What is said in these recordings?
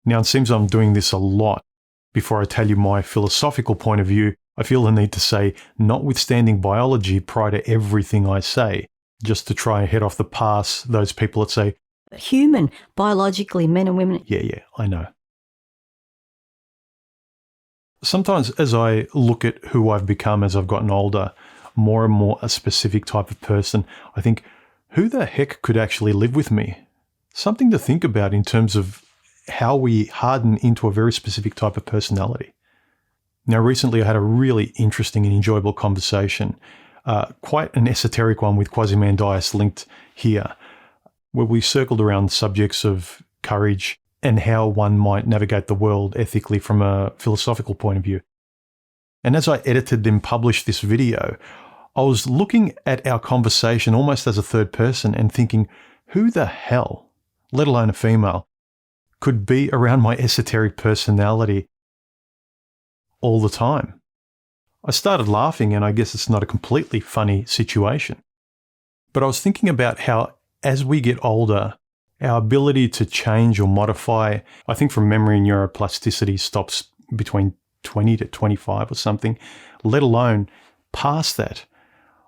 Now, it seems I'm doing this a lot. Before I tell you my philosophical point of view, I feel the need to say, notwithstanding biology prior to everything I say, just to try and head off the pass those people that say, human, biologically, men and women. Yeah, I know. Sometimes as I look at who I've become as I've gotten older, more and more a specific type of person, I think, who the heck could actually live with me? Something to think about in terms of how we harden into a very specific type of personality. Now, recently I had a really interesting and enjoyable conversation, quite an esoteric one with Quasimandias linked here, where we circled around subjects of courage and how one might navigate the world ethically from a philosophical point of view. And as I edited and published this video, I was looking at our conversation almost as a third person and thinking, who the hell, let alone a female, could be around my esoteric personality all the time? I started laughing, and I guess it's not a completely funny situation. But I was thinking about how as we get older, our ability to change or modify, I think from memory, neuroplasticity stops between 20 to 25 or something, let alone past that.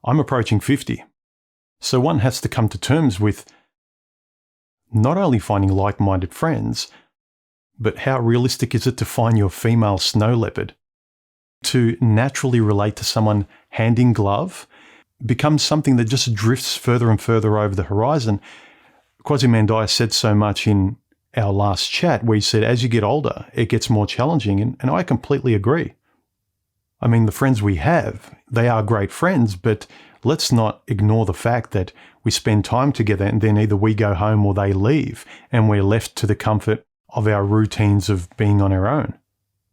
I'm approaching 50. So one has to come to terms with not only finding like-minded friends, but how realistic is it to find your female snow leopard? To naturally relate to someone hand in glove becomes something that just drifts further and further over the horizon. Quasimandias said so much in our last chat where he said, as you get older, it gets more challenging, and I completely agree. I mean, the friends we have, they are great friends, but let's not ignore the fact that we spend time together and then either we go home or they leave and we're left to the comfort of our routines of being on our own.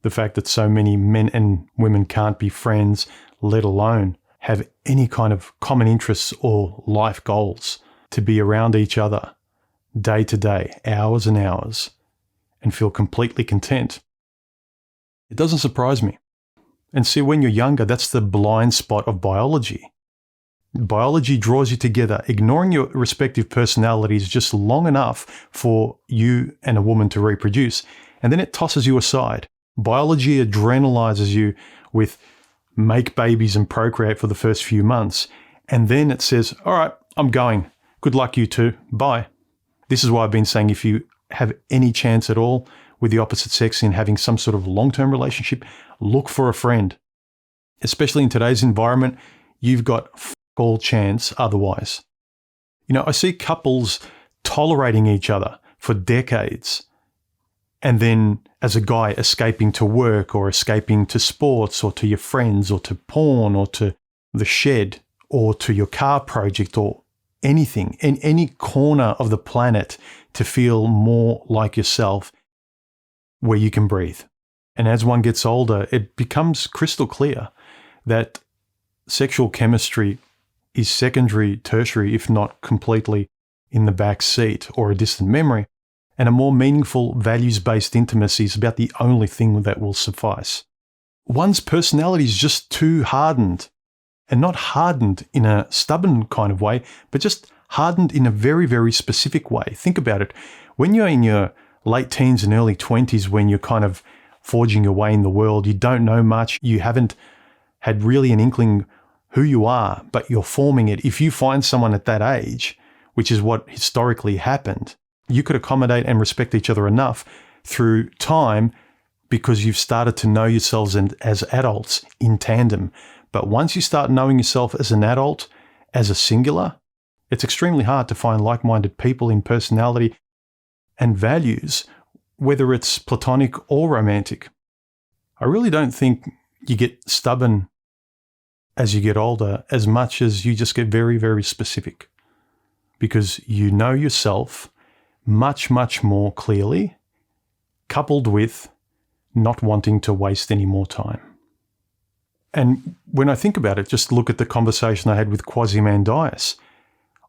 The fact that so many men and women can't be friends, let alone have any kind of common interests or life goals, to be around each other day to day, hours and hours, and feel completely content. It doesn't surprise me. And see, when you're younger, that's the blind spot of biology. Biology draws you together, ignoring your respective personalities just long enough for you and a woman to reproduce, and then it tosses you aside. Biology adrenalizes you with make babies and procreate for the first few months, and then it says, all right, I'm going. Good luck, you two. Bye. This is why I've been saying if you have any chance at all with the opposite sex in having some sort of long-term relationship, look for a friend. Especially in today's environment, you've got all chance otherwise. You know, I see couples tolerating each other for decades, and then as a guy escaping to work or escaping to sports or to your friends or to porn or to the shed or to your car project or anything in any corner of the planet to feel more like yourself where you can breathe. And as one gets older, it becomes crystal clear that sexual chemistry is secondary, tertiary, if not completely in the back seat or a distant memory, and a more meaningful values-based intimacy is about the only thing that will suffice. One's personality is just too hardened, and not hardened in a stubborn kind of way, but just hardened in a very, very specific way. Think about it. When you're in your late teens and early 20s, when you're kind of forging your way in the world, you don't know much, you haven't had really an inkling who you are, but you're forming it. If you find someone at that age, which is what historically happened, you could accommodate and respect each other enough through time because you've started to know yourselves as adults in tandem. But once you start knowing yourself as an adult, as a singular, it's extremely hard to find like-minded people in personality and values, whether it's platonic or romantic. I really don't think you get stubborn as you get older as much as you just get very, very specific, because you know yourself much, much more clearly, coupled with not wanting to waste any more time. And when I think about it, just look at the conversation I had with Quasimandias.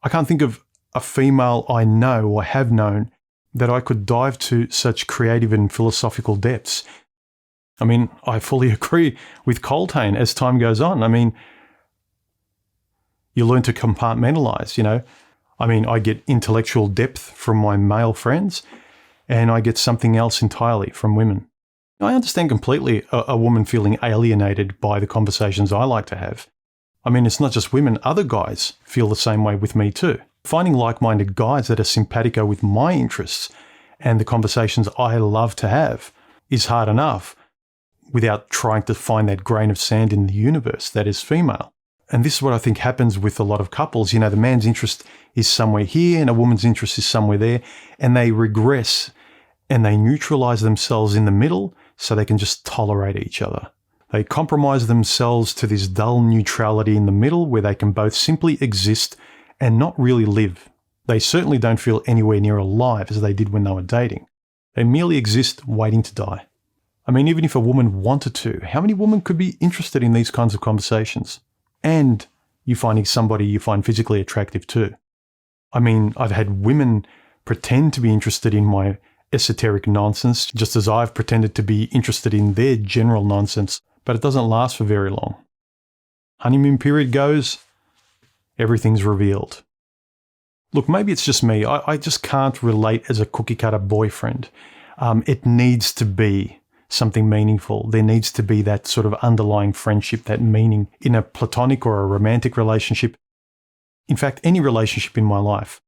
I can't think of a female I know or have known that I could dive to such creative and philosophical depths. I mean, I fully agree with Coltrane as time goes on. I mean, you learn to compartmentalize, you know. I mean, I get intellectual depth from my male friends, and I get something else entirely from women. I understand completely a woman feeling alienated by the conversations I like to have. I mean, it's not just women, other guys feel the same way with me too. Finding like-minded guys that are simpatico with my interests and the conversations I love to have is hard enough without trying to find that grain of sand in the universe that is female. And this is what I think happens with a lot of couples. You know, the man's interest is somewhere here and a woman's interest is somewhere there, and they regress and they neutralize themselves in the middle so they can just tolerate each other. They compromise themselves to this dull neutrality in the middle where they can both simply exist and not really live. They certainly don't feel anywhere near alive as they did when they were dating. They merely exist waiting to die. I mean, even if a woman wanted to, how many women could be interested in these kinds of conversations? And you finding somebody you find physically attractive too. I mean, I've had women pretend to be interested in my esoteric nonsense, just as I've pretended to be interested in their general nonsense, but it doesn't last for very long. Honeymoon period goes, everything's revealed. Look, maybe it's just me. I just can't relate as a cookie-cutter boyfriend. It needs to be something meaningful. There needs to be that sort of underlying friendship, that meaning in a platonic or a romantic relationship. In fact, any relationship in my life.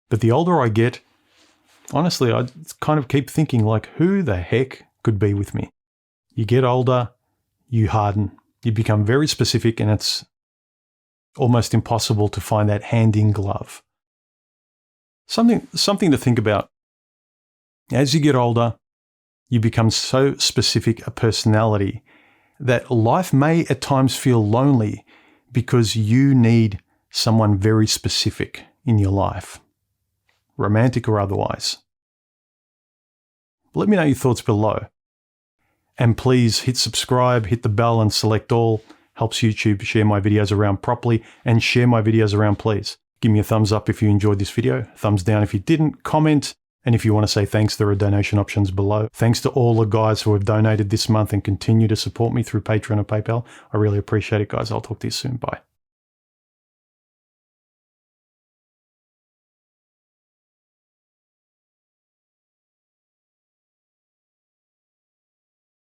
But the older I get, honestly, I kind of keep thinking, like, who the heck could be with me? You get older, you harden, you become very specific, and it's almost impossible to find that hand in glove. Something to think about. As you get older, you become so specific a personality that life may at times feel lonely because you need someone very specific in your life, romantic or otherwise. Let me know your thoughts below. And please hit subscribe, hit the bell and select all. Helps YouTube share my videos around properly, and share my videos around, please. Give me a thumbs up if you enjoyed this video, thumbs down if you didn't, comment, and if you want to say thanks, there are donation options below. Thanks to all the guys who have donated this month and continue to support me through Patreon or PayPal. I really appreciate it, guys. I'll talk to you soon. Bye.